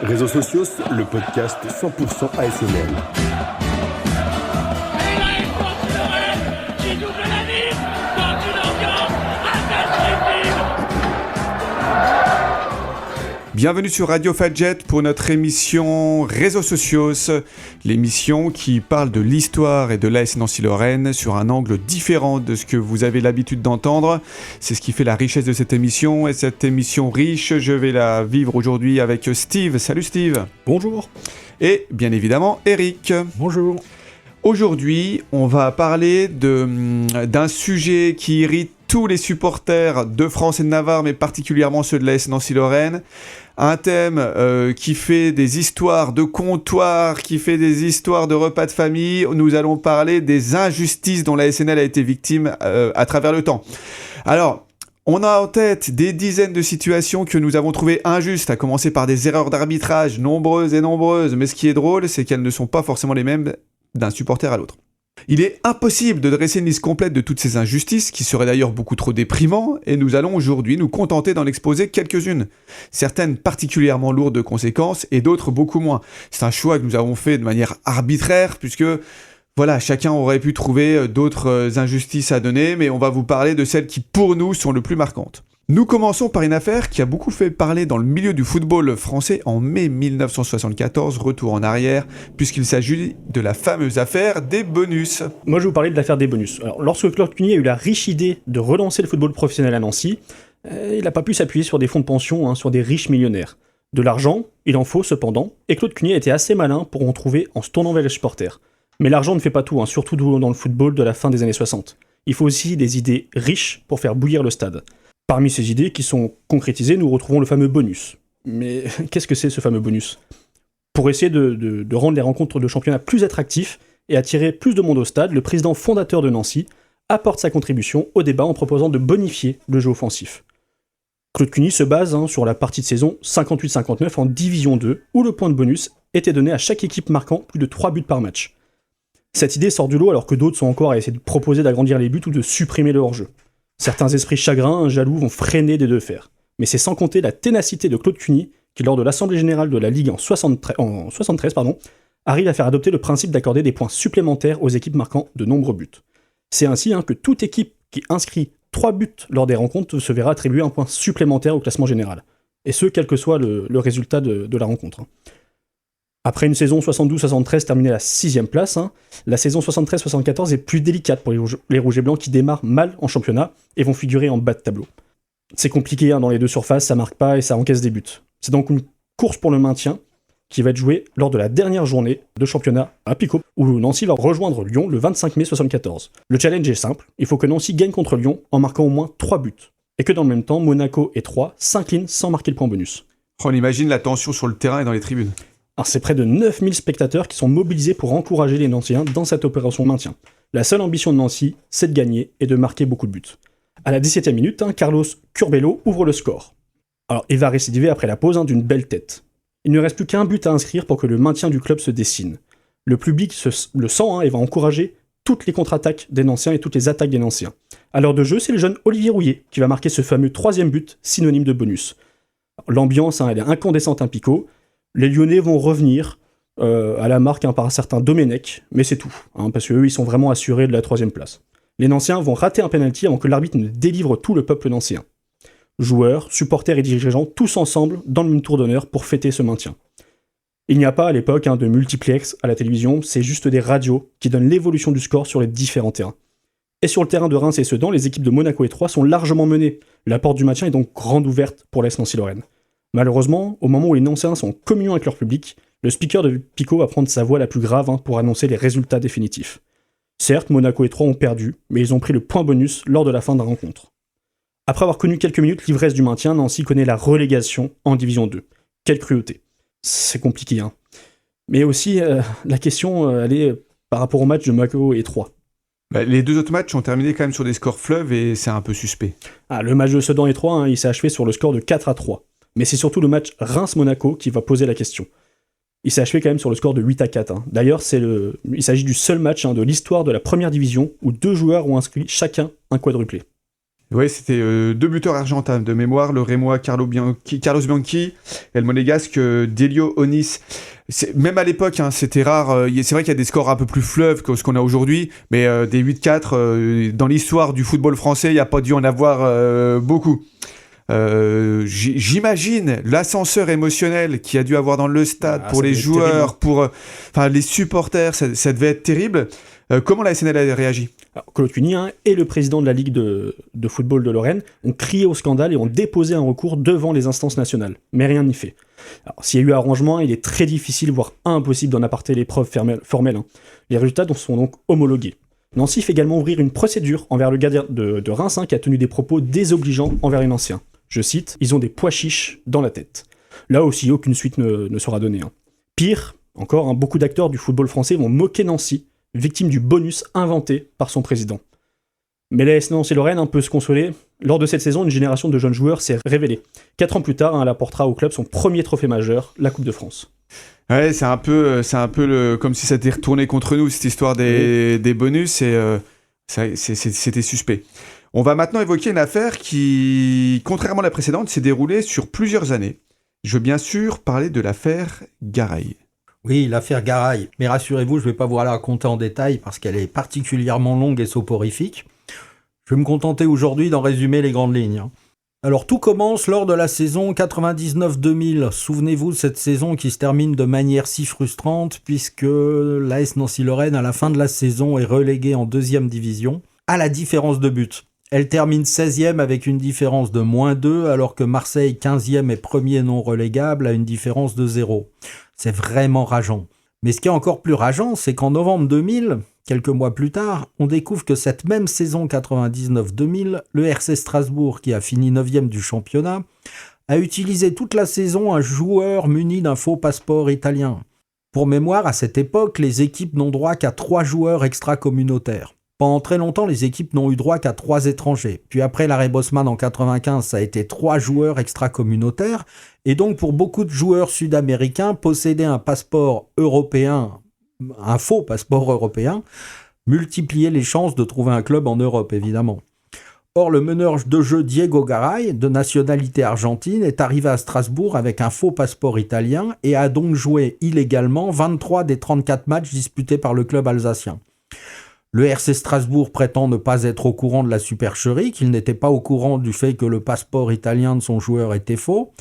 Réseaux sociaux, le podcast 100% ASML. Bienvenue sur Radio Fadjet pour notre émission Réseaux sociaux, l'émission qui parle de l'histoire et de l'AS Nancy-Lorraine sur un angle différent de ce que vous avez l'habitude d'entendre. C'est ce qui fait la richesse de cette émission, et cette émission riche, je vais la vivre aujourd'hui avec Steve. Salut Steve. Bonjour. Et bien évidemment Eric. Bonjour. Aujourd'hui, on va parler d'un sujet qui irrite tous les supporters de France et de Navarre, mais particulièrement ceux de l'AS Nancy-Lorraine. Un thème qui fait des histoires de comptoir, qui fait des histoires de repas de famille. Nous allons parler des injustices dont la SNL a été victime à travers le temps. Alors, on a en tête des dizaines de situations que nous avons trouvées injustes, à commencer par des erreurs d'arbitrage nombreuses et nombreuses. Mais ce qui est drôle, c'est qu'elles ne sont pas forcément les mêmes d'un supporter à l'autre. Il est impossible de dresser une liste complète de toutes ces injustices, qui serait d'ailleurs beaucoup trop déprimant, et nous allons aujourd'hui nous contenter d'en exposer quelques-unes. Certaines particulièrement lourdes de conséquences, et d'autres beaucoup moins. C'est un choix que nous avons fait de manière arbitraire, puisque voilà, chacun aurait pu trouver d'autres injustices à donner, mais on va vous parler de celles qui, pour nous, sont les plus marquantes. Nous commençons par une affaire qui a beaucoup fait parler dans le milieu du football français en mai 1974, retour en arrière, puisqu'il s'agit de la fameuse affaire des bonus. Moi je vais vous parler de l'affaire des bonus. Alors, lorsque Claude Cuny a eu la riche idée de relancer le football professionnel à Nancy, il n'a pas pu s'appuyer sur des fonds de pension, sur des riches millionnaires. De l'argent, il en faut cependant, et Claude Cuny a été assez malin pour en trouver en se tournant vers les supporters. Mais l'argent ne fait pas tout, surtout dans le football de la fin des années 60. Il faut aussi des idées riches pour faire bouillir le stade. Parmi ces idées qui sont concrétisées, nous retrouvons le fameux bonus. Mais qu'est-ce que c'est ce fameux bonus ? Pour essayer de rendre les rencontres de championnat plus attractifs et attirer plus de monde au stade, le président fondateur de Nancy apporte sa contribution au débat en proposant de bonifier le jeu offensif. Claude Cuny se base sur la partie de saison 58-59 en Division 2, où le point de bonus était donné à chaque équipe marquant plus de 3 buts par match. Cette idée sort du lot alors que d'autres sont encore à essayer de proposer d'agrandir les buts ou de supprimer le hors-jeu. Certains esprits chagrins, jaloux, vont freiner des deux fers. Mais c'est sans compter la ténacité de Claude Cuny, qui lors de l'Assemblée Générale de la Ligue en 73, arrive à faire adopter le principe d'accorder des points supplémentaires aux équipes marquant de nombreux buts. C'est ainsi que toute équipe qui inscrit 3 buts lors des rencontres se verra attribuer un point supplémentaire au classement général. Et ce, quel que soit le résultat de la rencontre. Après une saison 72-73 terminée à la 6ème place, la saison 73-74 est plus délicate pour les Rouges et Blancs qui démarrent mal en championnat et vont figurer en bas de tableau. C'est compliqué dans les deux surfaces, ça marque pas et ça encaisse des buts. C'est donc une course pour le maintien qui va être jouée lors de la dernière journée de championnat à Picot, où Nancy va rejoindre Lyon le 25 mai 74. Le challenge est simple, il faut que Nancy gagne contre Lyon en marquant au moins 3 buts, et que dans le même temps, Monaco et Troyes s'inclinent sans marquer le point bonus. On imagine la tension sur le terrain et dans les tribunes. Alors, c'est près de 9000 spectateurs qui sont mobilisés pour encourager les Nancéens dans cette opération maintien. La seule ambition de Nancy, c'est de gagner et de marquer beaucoup de buts. À la 17e minute, Carlos Curbelo ouvre le score. Alors, il va récidiver après la pause d'une belle tête. Il ne reste plus qu'un but à inscrire pour que le maintien du club se dessine. Le public le sent et va encourager toutes les contre-attaques des Nancéens et toutes les attaques des Nancéens. À l'heure de jeu, c'est le jeune Olivier Rouillet qui va marquer ce fameux 3e but, synonyme de bonus. L'ambiance, elle est incandescente à Picot. Les Lyonnais vont revenir à la marque par un certain Domenech, mais c'est tout, parce qu'eux, ils sont vraiment assurés de la 3ème place. Les Nancéens vont rater un penalty avant que l'arbitre ne délivre tout le peuple nancéen. Joueurs, supporters et dirigeants, tous ensemble, dans le même tour d'honneur pour fêter ce maintien. Il n'y a pas à l'époque de multiplex à la télévision, c'est juste des radios qui donnent l'évolution du score sur les différents terrains. Et sur le terrain de Reims et Sedan, les équipes de Monaco et Troyes sont largement menées. La porte du maintien est donc grande ouverte pour l'AS Nancy-Lorraine. Malheureusement, au moment où les Nancéens sont en communion avec leur public, le speaker de Picot va prendre sa voix la plus grave pour annoncer les résultats définitifs. Certes, Monaco et Troyes ont perdu, mais ils ont pris le point bonus lors de la fin de la rencontre. Après avoir connu quelques minutes l'ivresse du maintien, Nancy connaît la relégation en Division 2. Quelle cruauté. C'est compliqué, Mais aussi, la question, elle est par rapport au match de Monaco et Troyes. Les deux autres matchs ont terminé quand même sur des scores fleuves et c'est un peu suspect. Le match de Sedan et Troyes, il s'est achevé sur le score de 4-3. Mais c'est surtout le match Reims-Monaco qui va poser la question. Il s'est achevé quand même sur le score de 8-4. D'ailleurs, il s'agit du seul match de l'histoire de la première division où 2 joueurs ont inscrit chacun un quadruplé. Ouais, c'était 2 buteurs argentins de mémoire, le Rémois Carlos Bianchi et le monégasque Delio Onis. Même à l'époque, hein, c'était rare. C'est vrai qu'il y a des scores un peu plus fleuves que ce qu'on a aujourd'hui, mais des 8-4, dans l'histoire du football français, il n'y a pas dû en avoir beaucoup. J'imagine l'ascenseur émotionnel qu'il y a dû avoir dans le stade pour les joueurs, pour les supporters, ça devait être terrible. Comment la SNL a réagi ? Alors, Claude Cuny et le président de la Ligue de football de Lorraine ont crié au scandale et ont déposé un recours devant les instances nationales. Mais rien n'y fait. Alors, s'il y a eu arrangement, il est très difficile, voire impossible d'en apporter les preuves formelles. Les résultats sont donc homologués. Nancy fait également ouvrir une procédure envers le gardien de Reims qui a tenu des propos désobligeants envers les Nanciens. Je cite, « Ils ont des pois chiches dans la tête ». Là aussi, aucune suite ne sera donnée. Pire, encore, beaucoup d'acteurs du football français vont moquer Nancy, victime du bonus inventé par son président. Mais l'AS Nancy-Lorraine peut se consoler. Lors de cette saison, une génération de jeunes joueurs s'est révélée. 4 ans plus tard, elle apportera au club son premier trophée majeur, la Coupe de France. Ouais, c'est un peu comme si ça était retourné contre nous, cette histoire des bonus, et c'était suspect. On va maintenant évoquer une affaire qui, contrairement à la précédente, s'est déroulée sur plusieurs années. Je veux bien sûr parler de l'affaire Garay. Oui, l'affaire Garay. Mais rassurez-vous, je ne vais pas vous la raconter en détail parce qu'elle est particulièrement longue et soporifique. Je vais me contenter aujourd'hui d'en résumer les grandes lignes. Alors tout commence lors de la saison 99-2000. Souvenez-vous de cette saison qui se termine de manière si frustrante puisque l'AS Nancy-Lorraine à la fin de la saison est reléguée en 2e division à la différence de but. Elle termine 16e avec une différence de -2 alors que Marseille 15e est premier non relégable à une différence de 0. C'est vraiment rageant. Mais ce qui est encore plus rageant, c'est qu'en novembre 2000, quelques mois plus tard, on découvre que cette même saison 99-2000, le RC Strasbourg, qui a fini 9e du championnat, a utilisé toute la saison un joueur muni d'un faux passeport italien. Pour mémoire, à cette époque, les équipes n'ont droit qu'à 3 joueurs extra-communautaires. Pendant très longtemps, les équipes n'ont eu droit qu'à 3 étrangers. Puis après l'arrêt Bosman en 95, ça a été 3 joueurs extra-communautaires. Et donc pour beaucoup de joueurs sud-américains, posséder un passeport européen, un faux passeport européen, multipliait les chances de trouver un club en Europe, évidemment. Or, le meneur de jeu Diego Garay, de nationalité argentine, est arrivé à Strasbourg avec un faux passeport italien et a donc joué illégalement 23 des 34 matchs disputés par le club alsacien. Le RC Strasbourg prétend ne pas être au courant de la supercherie, qu'il n'était pas au courant du fait que le passeport italien de son joueur était faux,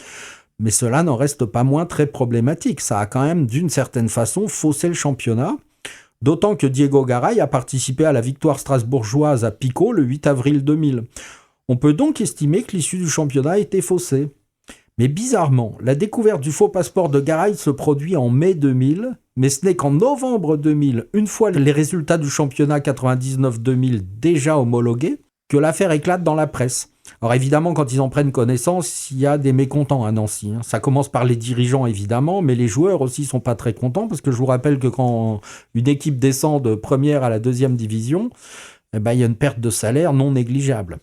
mais cela n'en reste pas moins très problématique. Ça a quand même, d'une certaine façon, faussé le championnat, d'autant que Diego Garay a participé à la victoire strasbourgeoise à Pico le 8 avril 2000. On peut donc estimer que l'issue du championnat était faussée. Mais bizarrement, la découverte du faux passeport de Garay se produit en mai 2000, mais ce n'est qu'en novembre 2000, une fois les résultats du championnat 99-2000 déjà homologués, que l'affaire éclate dans la presse. Alors évidemment, quand ils en prennent connaissance, il y a des mécontents à Nancy. Ça commence par les dirigeants évidemment, mais les joueurs aussi sont pas très contents, parce que je vous rappelle que quand une équipe descend de première à la 2e division, il y a une perte de salaire non négligeable.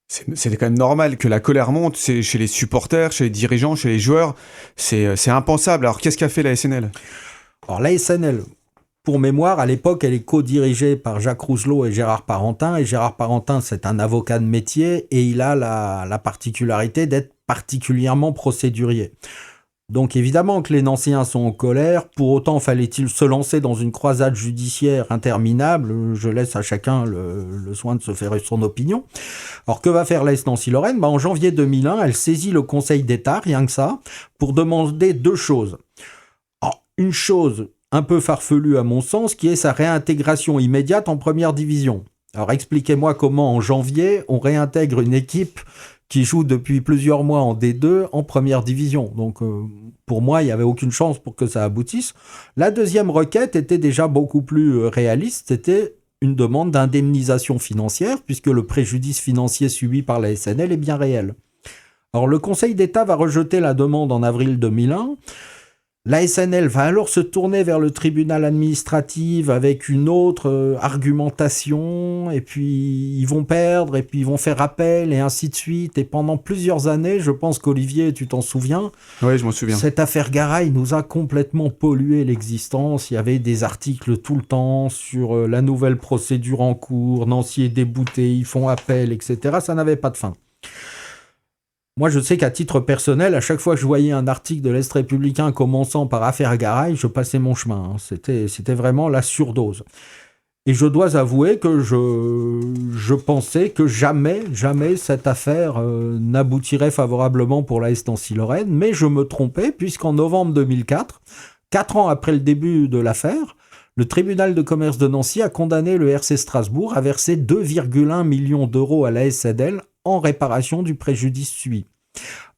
C'est quand même normal que la colère monte, c'est chez les supporters, chez les dirigeants, chez les joueurs, c'est impensable. Alors qu'est-ce qu'a fait la SNL ? Alors la SNL, pour mémoire, à l'époque, elle est co-dirigée par Jacques Rousselot et Gérard Parentin, et Gérard Parentin, c'est un avocat de métier, et il a la particularité d'être particulièrement procédurier. Donc évidemment que les Nanciens sont en colère, pour autant fallait-il se lancer dans une croisade judiciaire interminable, je laisse à chacun le soin de se faire son opinion. Alors que va faire l'AS Nancy-Lorraine ? En janvier 2001, elle saisit le Conseil d'État, rien que ça, pour demander 2 choses. Alors, une chose un peu farfelue à mon sens, qui est sa réintégration immédiate en première division. Alors expliquez-moi comment en janvier, on réintègre une équipe qui joue depuis plusieurs mois en D2 en première division. Donc pour moi, il n'y avait aucune chance pour que ça aboutisse. La deuxième requête était déjà beaucoup plus réaliste, c'était une demande d'indemnisation financière, puisque le préjudice financier subi par la SNL est bien réel. Alors le Conseil d'État va rejeter la demande en avril 2001, La SNL va alors se tourner vers le tribunal administratif avec une autre argumentation, et puis ils vont perdre, et puis ils vont faire appel, et ainsi de suite. Et pendant plusieurs années, je pense qu'Olivier, tu t'en souviens, Oui, je m'en souviens. cette affaire Garay nous a complètement pollué l'existence. Il y avait des articles tout le temps sur la nouvelle procédure en cours, Nancy est débouté, ils font appel, etc. Ça n'avait pas de fin. Moi, je sais qu'à titre personnel, à chaque fois que je voyais un article de l'Est républicain commençant par affaire Garay, je passais mon chemin. C'était vraiment la surdose. Et je dois avouer que je pensais que jamais cette affaire n'aboutirait favorablement pour l'AS Nancy-Lorraine, mais je me trompais, puisqu'en novembre 2004, 4 ans après le début de l'affaire, le tribunal de commerce de Nancy a condamné le RC Strasbourg à verser 2,1 millions d'euros à la SNL en réparation du préjudice subi.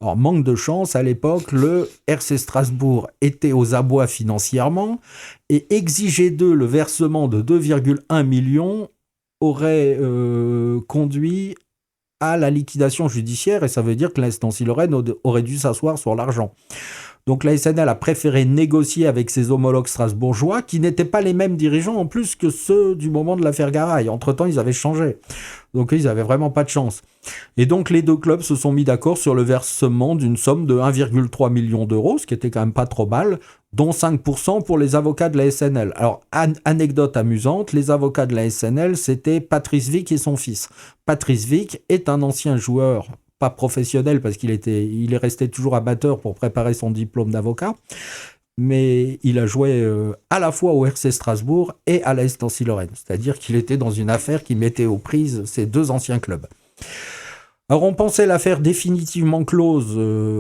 Alors, manque de chance, à l'époque, le RC Strasbourg était aux abois financièrement et exiger d'eux le versement de 2,1 millions aurait conduit à la liquidation judiciaire, et ça veut dire que l'AS Nancy-Lorraine aurait dû s'asseoir sur l'argent. Donc la SNL a préféré négocier avec ses homologues strasbourgeois, qui n'étaient pas les mêmes dirigeants en plus que ceux du moment de l'affaire Garay. Entre-temps, ils avaient changé. Donc ils n'avaient vraiment pas de chance. Et donc les deux clubs se sont mis d'accord sur le versement d'une somme de 1,3 million d'euros, ce qui était quand même pas trop mal, dont 5% pour les avocats de la SNL. Alors, anecdote amusante, les avocats de la SNL, c'était Patrice Vic et son fils. Patrice Vic est un ancien joueur, pas professionnel parce il est resté toujours amateur pour préparer son diplôme d'avocat, mais il a joué à la fois au RC Strasbourg et à l'AS Nancy-Lorraine. C'est-à-dire qu'il était dans une affaire qui mettait aux prises ces deux anciens clubs. Alors on pensait l'affaire définitivement close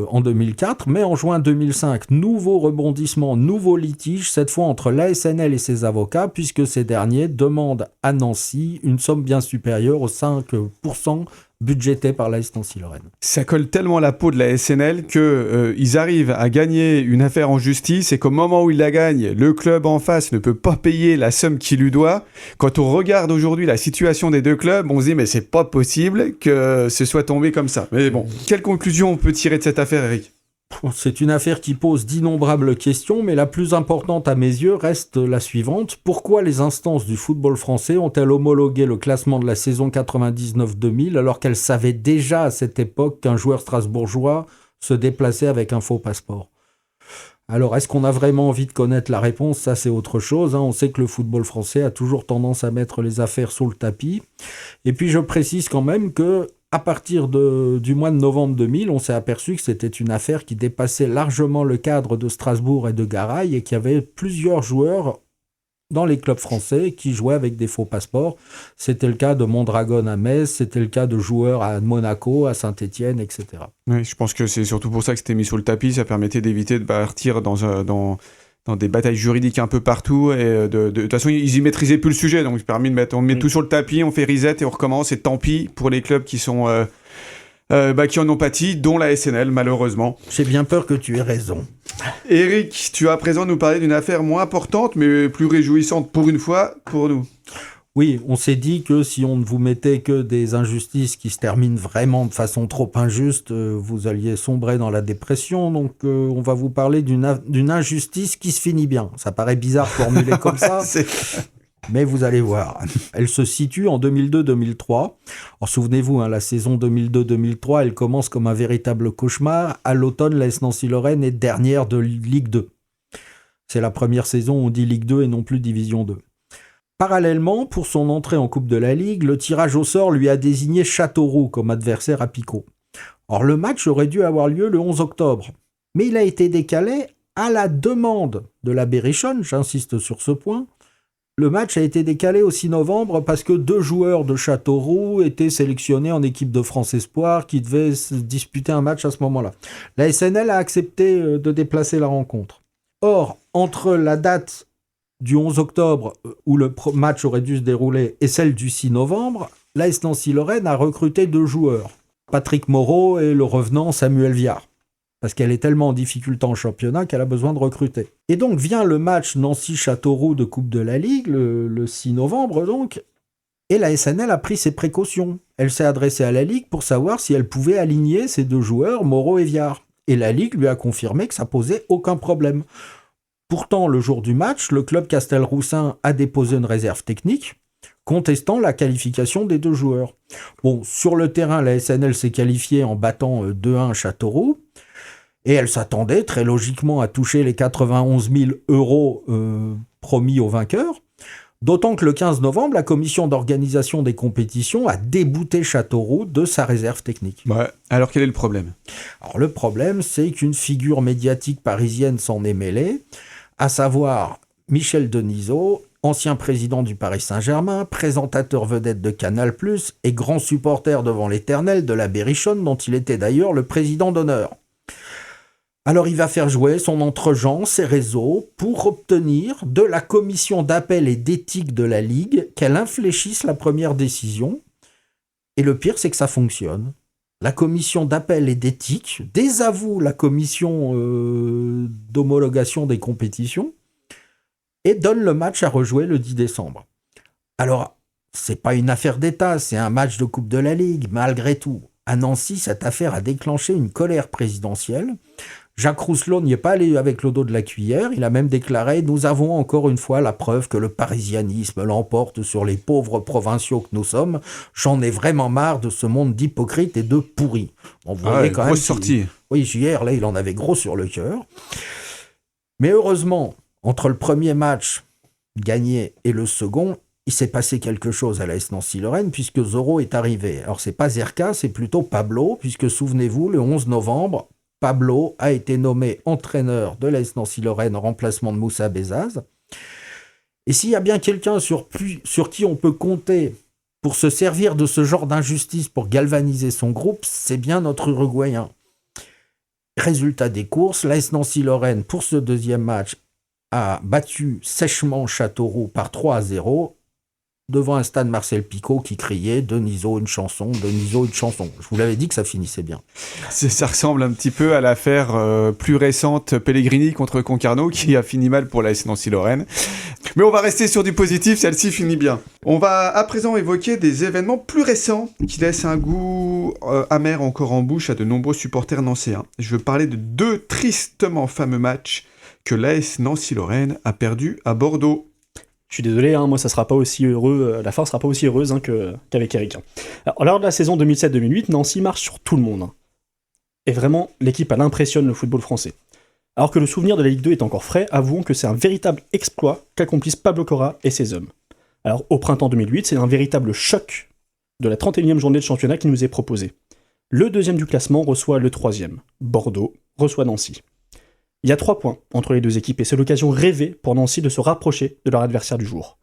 en 2004, mais en juin 2005, nouveau rebondissement, nouveau litige, cette fois entre l'ASNL et ses avocats, puisque ces derniers demandent à Nancy une somme bien supérieure aux 5% budgétés par l'AS Nancy-Lorraine. Ça colle tellement à la peau de la SNL qu'ils arrivent à gagner une affaire en justice et qu'au moment où ils la gagnent, le club en face ne peut pas payer la somme qu'il lui doit. Quand on regarde aujourd'hui la situation des deux clubs, on se dit mais c'est pas possible que ce soit tombé comme ça. Mais bon, quelle conclusion on peut tirer de cette affaire, Eric ? C'est une affaire qui pose d'innombrables questions, mais la plus importante à mes yeux reste la suivante. Pourquoi les instances du football français ont-elles homologué le classement de la saison 99-2000 alors qu'elles savaient déjà à cette époque qu'un joueur strasbourgeois se déplaçait avec un faux passeport ? Alors, est-ce qu'on a vraiment envie de connaître la réponse ? Ça, c'est autre chose. On sait que le football français a toujours tendance à mettre les affaires sous le tapis. Et puis, je précise quand même que à partir du mois de novembre 2000, on s'est aperçu que c'était une affaire qui dépassait largement le cadre de Strasbourg et de Garay et qu'il y avait plusieurs joueurs dans les clubs français qui jouaient avec des faux passeports. C'était le cas de Mondragon à Metz, c'était le cas de joueurs à Monaco, à Saint-Étienne, etc. Oui, je pense que c'est surtout pour ça que c'était mis sous le tapis. Ça permettait d'éviter de partir dans des batailles juridiques un peu partout. Et de toute façon, ils y maîtrisaient plus le sujet. Donc, on met tout sur le tapis, on fait reset et on recommence. Et tant pis pour les clubs qui sont... qui en ont pâti, dont la SNL, malheureusement. J'ai bien peur que tu aies raison. Eric, tu vas à présent nous parler d'une affaire moins importante, mais plus réjouissante pour une fois, pour nous. Oui, on s'est dit que si on ne vous mettait que des injustices qui se terminent vraiment de façon trop injuste, vous alliez sombrer dans la dépression. Donc, on va vous parler d'une injustice qui se finit bien. Ça paraît bizarre formulé comme ça. Mais vous allez voir, elle se situe en 2002-2003. Alors souvenez-vous, la saison 2002-2003, elle commence comme un véritable cauchemar. À l'automne, l'AS Nancy-Lorraine est dernière de Ligue 2. C'est la première saison où on dit Ligue 2 et non plus Division 2. Parallèlement, pour son entrée en Coupe de la Ligue, le tirage au sort lui a désigné Châteauroux comme adversaire à Picot. Or, le match aurait dû avoir lieu le 11 octobre, mais il a été décalé à la demande de la Berrichonne, j'insiste sur ce point. Le match a été décalé au 6 novembre parce que 2 joueurs de Châteauroux étaient sélectionnés en équipe de France Espoir qui devaient se disputer un match à ce moment-là. La SNL a accepté de déplacer la rencontre. Or, entre la date du 11 octobre où le match aurait dû se dérouler et celle du 6 novembre, l'AS Nancy-Lorraine a recruté 2 joueurs, Patrick Moreau et le revenant Samuel Viard. Parce qu'elle est tellement en difficulté en championnat qu'elle a besoin de recruter. Et donc vient le match Nancy-Châteauroux de Coupe de la Ligue, le 6 novembre donc, et la SNL a pris ses précautions. Elle s'est adressée à la Ligue pour savoir si elle pouvait aligner ces 2 joueurs, Moreau et Viard. Et la Ligue lui a confirmé que ça posait aucun problème. Pourtant, le jour du match, le club Castelroussin a déposé une réserve technique contestant la qualification des 2 joueurs. Bon, sur le terrain, la SNL s'est qualifiée en battant 2-1 Châteauroux, et elle s'attendait très logiquement à toucher les 91 000 euros promis aux vainqueurs, d'autant que le 15 novembre, la commission d'organisation des compétitions a débouté Châteauroux de sa réserve technique. Ouais. Alors quel est le problème ? Alors le problème, c'est qu'une figure médiatique parisienne s'en est mêlée, à savoir Michel Denisot, ancien président du Paris Saint-Germain, présentateur vedette de Canal+, et grand supporter devant l'Éternel de la Berrichonne, dont il était d'ailleurs le président d'honneur. Alors il va faire jouer son entre-gens, ses réseaux, pour obtenir de la commission d'appel et d'éthique de la Ligue qu'elle infléchisse la première décision. Et le pire, c'est que ça fonctionne. La commission d'appel et d'éthique désavoue la commission d'homologation des compétitions et donne le match à rejouer le 10 décembre. Alors, c'est pas une affaire d'État, c'est un match de Coupe de la Ligue, malgré tout. À Nancy, cette affaire a déclenché une colère présidentielle. Jacques Rousselot n'y est pas allé avec le dos de la cuillère, il a même déclaré « Nous avons encore une fois la preuve que le parisianisme l'emporte sur les pauvres provinciaux que nous sommes. J'en ai vraiment marre de ce monde d'hypocrites et de pourris. » Bon, vous voyez quand même sortie. Oui, JR, là, il en avait gros sur le cœur. Mais heureusement, entre le premier match gagné et le second, il s'est passé quelque chose à l'AS Nancy-Lorraine puisque Zorro est arrivé. Alors, c'est pas Zerka, c'est plutôt Pablo, puisque souvenez-vous, le 11 novembre, Pablo a été nommé entraîneur de l'AS Nancy-Lorraine en remplacement de Moussa Bezaz. Et s'il y a bien quelqu'un sur qui on peut compter pour se servir de ce genre d'injustice pour galvaniser son groupe, c'est bien notre Uruguayen. Résultat des courses, l'AS Nancy-Lorraine, pour ce deuxième match, a battu sèchement Châteauroux par 3-0 devant un stade Marcel Picot qui criait « Denisot, une chanson, Denisot, une chanson ». Je vous l'avais dit que ça finissait bien. Ça ressemble un petit peu à l'affaire plus récente Pellegrini contre Concarneau qui a fini mal pour l'AS Nancy-Lorraine. Mais on va rester sur du positif, celle-ci finit bien. On va à présent évoquer des événements plus récents qui laissent un goût amer encore en bouche à de nombreux supporters nancéens. Je veux parler de 2 tristement fameux matchs que l'AS Nancy-Lorraine a perdu à Bordeaux. Je suis désolé, moi ça sera pas aussi heureux, la fin sera pas aussi heureuse qu'avec Eric. Alors, lors de la saison 2007-2008, Nancy marche sur tout le monde. Et vraiment, l'équipe elle impressionne le football français. Alors que le souvenir de la Ligue 2 est encore frais, avouons que c'est un véritable exploit qu'accomplissent Pablo Cora et ses hommes. Alors au printemps 2008, c'est un véritable choc de la 31e journée de championnat qui nous est proposé. Le 2e du classement reçoit le 3e. Bordeaux reçoit Nancy. Il y a 3 points entre les 2 équipes et c'est l'occasion rêvée pour Nancy de se rapprocher de leur adversaire du jour.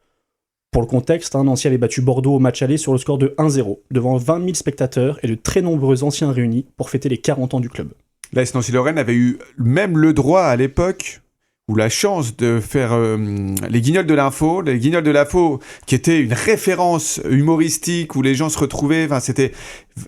Pour le contexte, Nancy avait battu Bordeaux au match aller sur le score de 1-0, devant 20 000 spectateurs et de très nombreux anciens réunis pour fêter les 40 ans du club. L'AS Nancy-Lorraine avait eu même le droit à l'époque, ou la chance de faire les Guignols de l'info. Les Guignols de l'info qui était une référence humoristique où les gens se retrouvaient. Enfin, c'était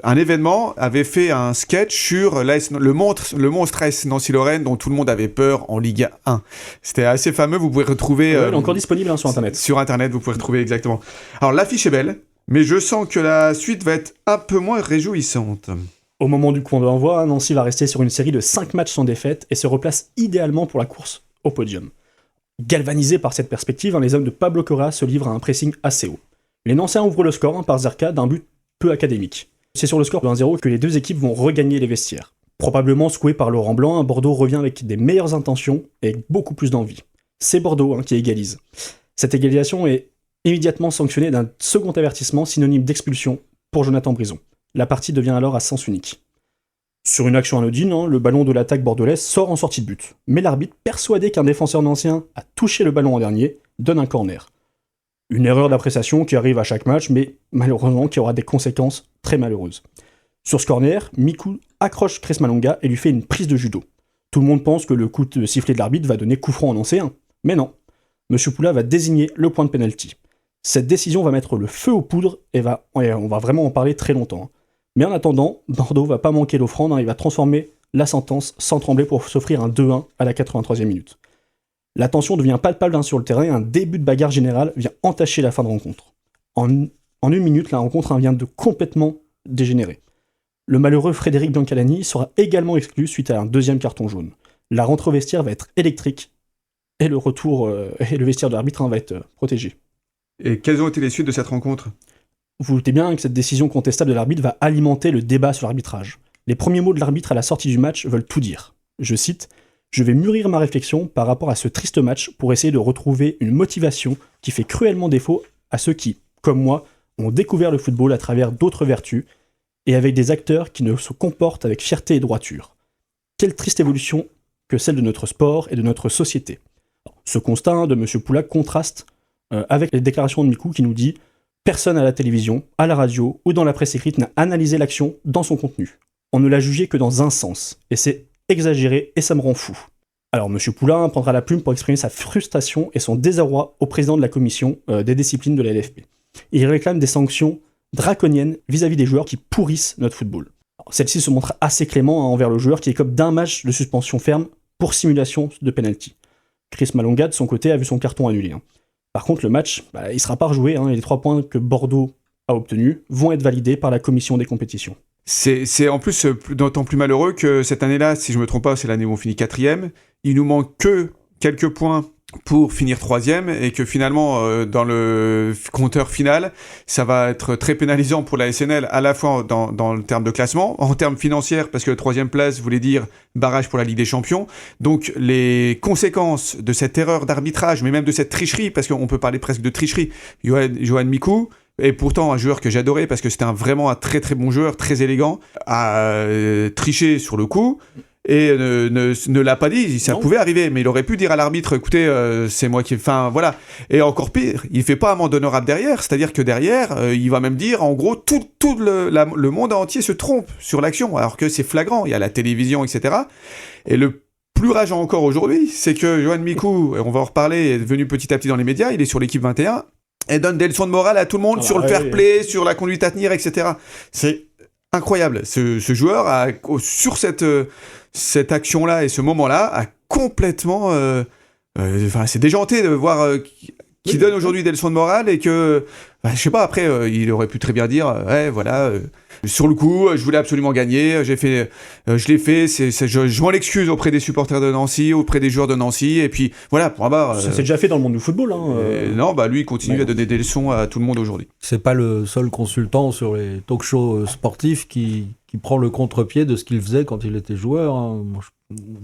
un événement, avait fait un sketch sur le monstre AS Nancy-Lorraine dont tout le monde avait peur en Ligue 1. C'était assez fameux, vous pouvez retrouver... il est encore disponible sur Internet. Sur Internet, vous pouvez retrouver exactement. Alors, l'affiche est belle, mais je sens que la suite va être un peu moins réjouissante. Au moment du coup d'envoi, Nancy va rester sur une série de 5 matchs sans défaite et se replace idéalement pour la course au podium. Galvanisés par cette perspective, les hommes de Pablo Cora se livrent à un pressing assez haut. Les Nancéens ouvrent le score par Zerka d'un but peu académique. C'est sur le score de 1-0 que les 2 équipes vont regagner les vestiaires. Probablement secoué par Laurent Blanc, Bordeaux revient avec des meilleures intentions et avec beaucoup plus d'envie. C'est Bordeaux qui égalise. Cette égalisation est immédiatement sanctionnée d'un second avertissement synonyme d'expulsion pour Jonathan Brison. La partie devient alors à sens unique. Sur une action anodine, le ballon de l'attaque bordelaise sort en sortie de but. Mais l'arbitre, persuadé qu'un défenseur nancéen a touché le ballon en dernier, donne un corner. Une erreur d'appréciation qui arrive à chaque match, mais malheureusement qui aura des conséquences très malheureuses. Sur ce corner, Miku accroche Chris Malonga et lui fait une prise de judo. Tout le monde pense que le coup de sifflet de l'arbitre va donner coup franc en nancéen. Mais non. Monsieur Poula va désigner le point de pénalty. Cette décision va mettre le feu aux poudres et on va vraiment en parler très longtemps. Mais en attendant, Bordeaux va pas manquer l'offrande, il va transformer la sentence sans trembler pour s'offrir un 2-1 à la 83e minute. La tension devient palpable sur le terrain et un début de bagarre générale vient entacher la fin de rencontre. En 1 minute, la rencontre vient de complètement dégénérer. Le malheureux Frédéric Biancalani sera également exclu suite à un deuxième carton jaune. La rentrée au vestiaire va être électrique et le vestiaire de l'arbitre va être protégé. Et quelles ont été les suites de cette rencontre ? Vous vous doutez bien que cette décision contestable de l'arbitre va alimenter le débat sur l'arbitrage. Les premiers mots de l'arbitre à la sortie du match veulent tout dire. Je cite « Je vais mûrir ma réflexion par rapport à ce triste match pour essayer de retrouver une motivation qui fait cruellement défaut à ceux qui, comme moi, ont découvert le football à travers d'autres vertus et avec des acteurs qui ne se comportent avec fierté et droiture. Quelle triste évolution que celle de notre sport et de notre société. » Ce constat de M. Poulac contraste avec les déclarations de Mikou qui nous dit « Personne à la télévision, à la radio ou dans la presse écrite n'a analysé l'action dans son contenu. On ne l'a jugé que dans un sens, et c'est exagéré et ça me rend fou. » Alors M. Poulain prendra la plume pour exprimer sa frustration et son désarroi au président de la commission des disciplines de la LFP. Il réclame des sanctions draconiennes vis-à-vis des joueurs qui pourrissent notre football. Celle-ci se montre assez clément envers le joueur qui écope d'un match de suspension ferme pour simulation de penalty. Chris Malonga, de son côté, a vu son carton annulé. Par contre, le match, il ne sera pas rejoué, et les 3 points que Bordeaux a obtenus vont être validés par la commission des compétitions. C'est en plus d'autant plus malheureux que cette année-là, si je ne me trompe pas, c'est l'année où on finit 4e. Il nous manque que quelques points pour finir 3e et que finalement, dans le compteur final, ça va être très pénalisant pour la SNL, à la fois dans le terme de classement, en termes financiers, parce que la 3e place voulait dire barrage pour la Ligue des Champions. Donc les conséquences de cette erreur d'arbitrage, mais même de cette tricherie, parce qu'on peut parler presque de tricherie, Johan Mikou, et pourtant un joueur que j'adorais parce que c'était vraiment un très très bon joueur, très élégant, a triché sur le coup et ne l'a pas dit. Ça pouvait arriver, mais il aurait pu dire à l'arbitre, écoutez, c'est moi qui... Enfin, voilà. Et encore pire, il fait pas amende honorable derrière, c'est-à-dire que derrière, il va même dire, en gros, tout le monde entier se trompe sur l'action, alors que c'est flagrant, il y a la télévision, etc. Et le plus rageant encore aujourd'hui, c'est que Johan Mikou, on va en reparler, est devenu petit à petit dans les médias, il est sur l'équipe 21, et donne des leçons de morale à tout le monde sur le fair play, sur la conduite à tenir, etc. C'est incroyable. Ce joueur, sur cette action-là et ce moment-là, a complètement... c'est déjanté de voir qu'il donne aujourd'hui des leçons de morale et que... je sais pas, après, il aurait pu très bien dire, voilà... sur le coup, je voulais absolument gagner, je l'ai fait, je m'en excuse auprès des supporters de Nancy, auprès des joueurs de Nancy, et puis voilà, pour avoir... Ça s'est déjà fait dans le monde du football. Non, lui, il continue à donner des leçons à tout le monde aujourd'hui. C'est pas le seul consultant sur les talk-shows sportifs qui prend le contre-pied de ce qu'il faisait quand il était joueur.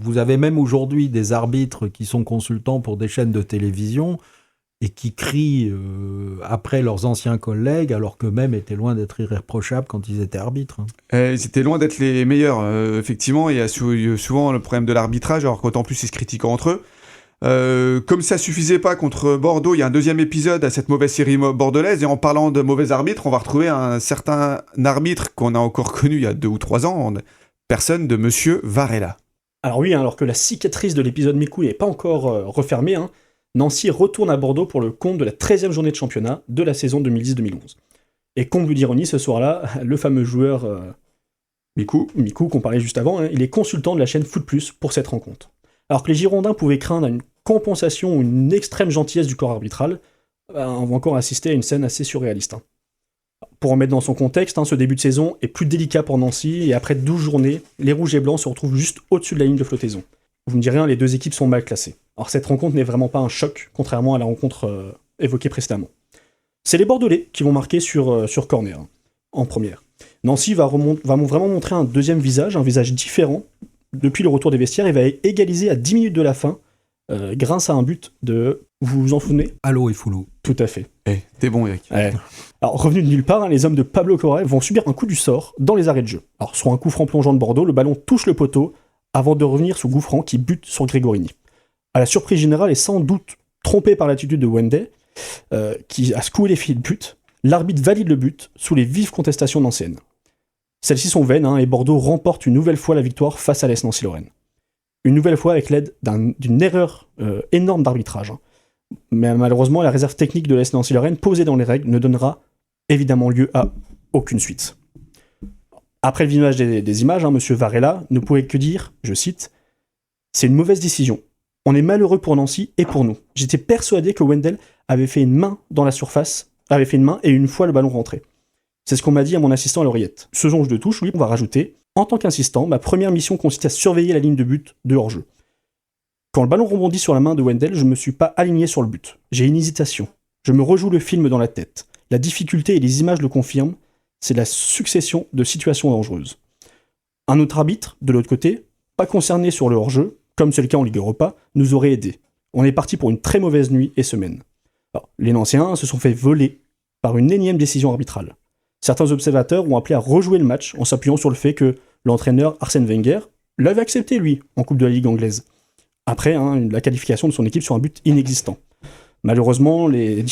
Vous avez même aujourd'hui des arbitres qui sont consultants pour des chaînes de télévision et qui crient après leurs anciens collègues, alors qu'eux-mêmes étaient loin d'être irréprochables quand ils étaient arbitres. Ils étaient loin d'être les meilleurs, effectivement. Il y a souvent le problème de l'arbitrage, alors qu'en plus ils se critiquent entre eux. Comme ça suffisait pas contre Bordeaux, il y a un deuxième épisode à cette mauvaise série bordelaise, et en parlant de mauvais arbitres, on va retrouver un certain arbitre qu'on a encore connu il y a 2 ou 3 ans, personne de Monsieur Varela. Alors oui, alors que la cicatrice de l'épisode Mikou n'est pas encore refermée, Nancy retourne à Bordeaux pour le compte de la 13e journée de championnat de la saison 2010-2011. Et comble d'ironie, ce soir-là, le fameux joueur Mikou, qu'on parlait juste avant, il est consultant de la chaîne Foot Plus pour cette rencontre. Alors que les Girondins pouvaient craindre une compensation ou une extrême gentillesse du corps arbitral, on va encore assister à une scène assez surréaliste. Pour remettre dans son contexte, ce début de saison est plus délicat pour Nancy, et après 12 journées, les Rouges et Blancs se retrouvent juste au-dessus de la ligne de flottaison. Vous me direz, les 2 équipes sont mal classées. Alors cette rencontre n'est vraiment pas un choc, contrairement à la rencontre évoquée précédemment. C'est les Bordelais qui vont marquer sur corner, en première. Nancy va vraiment montrer un deuxième visage, un visage différent, depuis le retour des vestiaires, et va égaliser à 10 minutes de la fin, grâce à un but de... Vous vous en souvenez ? Allo et Foulou. Tout à fait. T'es bon, Eric. Alors, revenus de nulle part, les hommes de Pablo Correa vont subir un coup du sort dans les arrêts de jeu. Alors, sur un coup franc plongeant de Bordeaux, le ballon touche le poteau, avant de revenir sous Gouffran qui bute sur Gregorini. À la surprise générale et sans doute trompé par l'attitude de Wenday, qui a secoué les filets de but, l'arbitre valide le but sous les vives contestations d'anciennes. Celles-ci sont vaines, et Bordeaux remporte une nouvelle fois la victoire face à l'AS Nancy-Lorraine. Une nouvelle fois avec l'aide d'une erreur énorme d'arbitrage. Mais malheureusement, la réserve technique de l'AS Nancy-Lorraine posée dans les règles ne donnera évidemment lieu à aucune suite. Après le visionnage des images, Monsieur Varela ne pouvait que dire, je cite, « C'est une mauvaise décision. On est malheureux pour Nancy et pour nous. J'étais persuadé que Wendell avait fait une main dans la surface, avait fait une main et une fois le ballon rentré. C'est ce qu'on m'a dit à mon assistant à l'oreillette. Ce zonge de touche, oui, on va rajouter. En tant qu'assistant, ma première mission consiste à surveiller la ligne de but de hors-jeu. Quand le ballon rebondit sur la main de Wendell, je ne me suis pas aligné sur le but. J'ai une hésitation. Je me rejoue le film dans la tête. La difficulté et les images le confirment, c'est la succession de situations dangereuses. Un autre arbitre, de l'autre côté, pas concerné sur le hors-jeu, comme c'est le cas en Ligue Europa, nous aurait aidés. On est parti pour une très mauvaise nuit et semaine. Alors, les Nancéens se sont fait voler par une énième décision arbitrale. Certains observateurs ont appelé à rejouer le match en s'appuyant sur le fait que l'entraîneur Arsène Wenger l'avait accepté, lui, en Coupe de la Ligue anglaise. Après, la qualification de son équipe sur un but inexistant. Malheureusement, les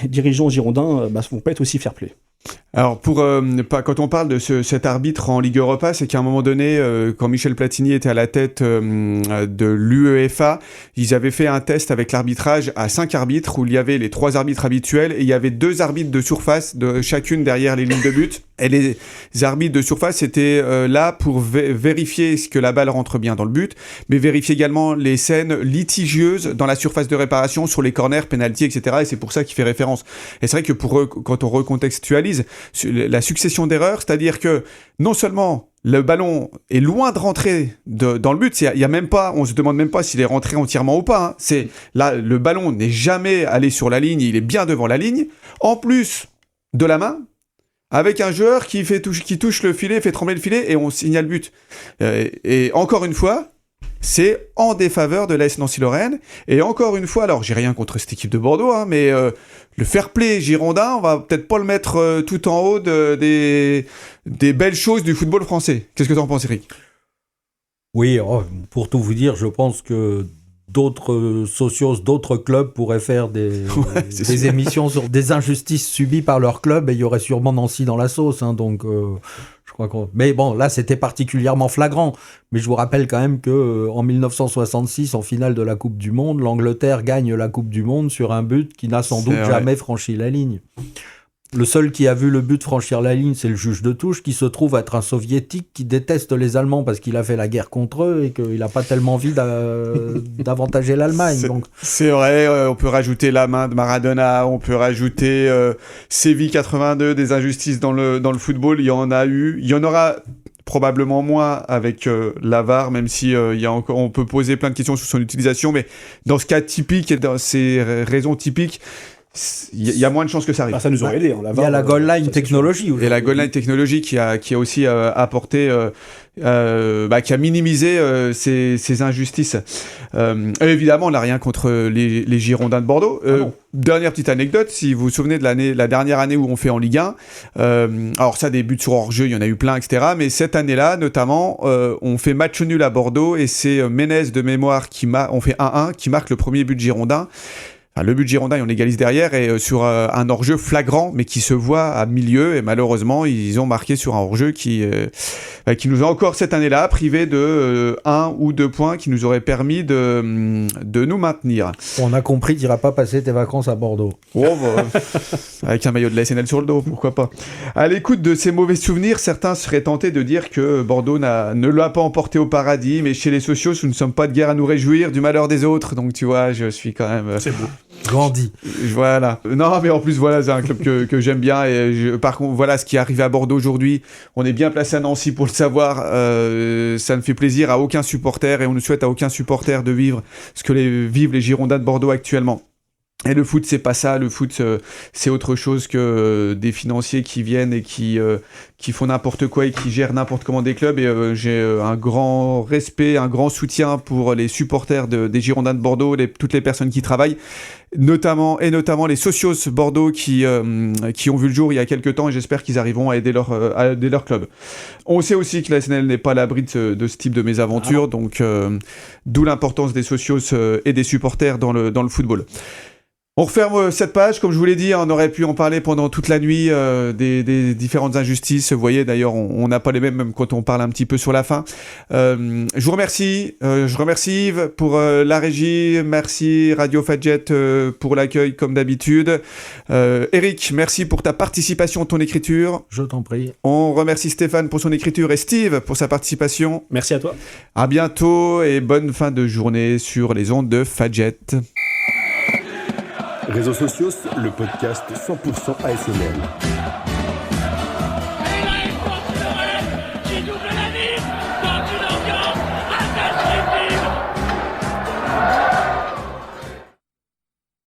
dirigeants girondins vont pas être aussi fair-play. Alors, quand on parle de cet arbitre en Ligue Europa, c'est qu'à un moment donné, quand Michel Platini était à la tête de l'UEFA, ils avaient fait un test avec l'arbitrage à 5 arbitres, où il y avait les 3 arbitres habituels, et il y avait 2 arbitres de surface, chacune derrière les lignes de but. Et les arbitres de surface étaient là pour vérifier que la balle rentre bien dans le but, mais vérifier également les scènes litigieuses dans la surface de réparation, sur les corners, pénalty, etc. Et c'est pour ça qu'il fait référence. Et c'est vrai que pour eux, quand on recontextualise, la succession d'erreurs, c'est-à-dire que non seulement le ballon est loin de rentrer dans le but, il y a même pas, on se demande même pas s'il est rentré entièrement ou pas. C'est là, le ballon n'est jamais allé sur la ligne, il est bien devant la ligne. En plus de la main, avec un joueur qui touche le filet, fait trembler le filet et on signale but. Et encore une fois, c'est en défaveur de l'AS Nancy-Lorraine. Et encore une fois, alors j'ai rien contre cette équipe de Bordeaux, mais le fair play girondin, on va peut-être pas le mettre tout en haut des belles choses du football français. Qu'est-ce que tu en penses, Eric ? Oui, pour tout vous dire, je pense que d'autres socios, d'autres clubs pourraient faire des émissions sur des injustices subies par leur club, et il y aurait sûrement Nancy dans la sauce. Donc, je crois mais bon, là, c'était particulièrement flagrant. Mais je vous rappelle quand même que en 1966, en finale de la Coupe du Monde, l'Angleterre gagne la Coupe du Monde sur un but qui n'a sans doute jamais franchi la ligne. Le seul qui a vu le but franchir la ligne, c'est le juge de touche, qui se trouve être un soviétique qui déteste les Allemands parce qu'il a fait la guerre contre eux et qu'il n'a pas tellement envie d'avantager l'Allemagne. C'est vrai, on peut rajouter la main de Maradona, on peut rajouter Séville 82, des injustices dans le football, il y en a eu, il y en aura probablement moins avec la VAR, même si on peut poser plein de questions sur son utilisation, mais dans ce cas typique et dans ces raisons typiques, il y a moins de chances que ça arrive. Ça nous aurait aidé. Il y a la goal line technologie. Et la goal line technologie qui a aussi apporté, qui a minimisé ces injustices. Évidemment, on n'a rien contre les Girondins de Bordeaux. Dernière petite anecdote, si vous vous souvenez de la dernière année où on fait en Ligue 1, alors ça, des buts sur hors-jeu, il y en a eu plein, etc. Mais cette année-là, notamment, on fait match nul à Bordeaux et c'est Ménez de mémoire on fait 1-1, qui marque le premier but girondin. Enfin, le but girondin, on égalise derrière et sur un hors-jeu flagrant, mais qui se voit à milieu. Et malheureusement, ils ont marqué sur un hors-jeu qui nous a encore cette année-là privé de 1 ou 2 points qui nous auraient permis de nous maintenir. On a compris, tu n'iras pas passer tes vacances à Bordeaux. Avec un maillot de la SNL sur le dos, pourquoi pas. À l'écoute de ces mauvais souvenirs, certains seraient tentés de dire que Bordeaux ne l'a pas emporté au paradis, mais chez les socios, nous ne sommes pas de guerre à nous réjouir du malheur des autres. Donc tu vois, je suis quand même... C'est beau. Grandi. Voilà. Non, mais en plus, voilà, c'est un club que j'aime bien. Et par contre, voilà ce qui est arrivé à Bordeaux aujourd'hui. On est bien placé à Nancy pour le savoir. Ça ne fait plaisir à aucun supporter et on ne souhaite à aucun supporter de vivre ce que vivent les Girondins de Bordeaux actuellement. Et le foot, c'est pas ça. Le foot, c'est autre chose que des financiers qui viennent et qui font n'importe quoi et qui gèrent n'importe comment des clubs. Et j'ai un grand respect, un grand soutien pour les supporters des Girondins de Bordeaux, toutes les personnes qui travaillent, notamment les socios Bordeaux qui ont vu le jour il y a quelques temps, et j'espère qu'ils arriveront à aider leur club. On sait aussi que la SNL n'est pas à l'abri de ce type de mésaventure, donc d'où l'importance des socios et des supporters dans le football. On referme cette page, comme je vous l'ai dit, on aurait pu en parler pendant toute la nuit des différentes injustices. Vous voyez, d'ailleurs, on n'a pas les mêmes, même quand on parle un petit peu sur la fin. Je vous remercie, je remercie Yves pour la régie, merci Radio Fadjet pour l'accueil comme d'habitude. Eric, merci pour ta participation, ton écriture. Je t'en prie. On remercie Stéphane pour son écriture et Steve pour sa participation. Merci à toi. À bientôt et bonne fin de journée sur les ondes de Fadjet. Réseaux sociaux, le podcast 100% ASMR.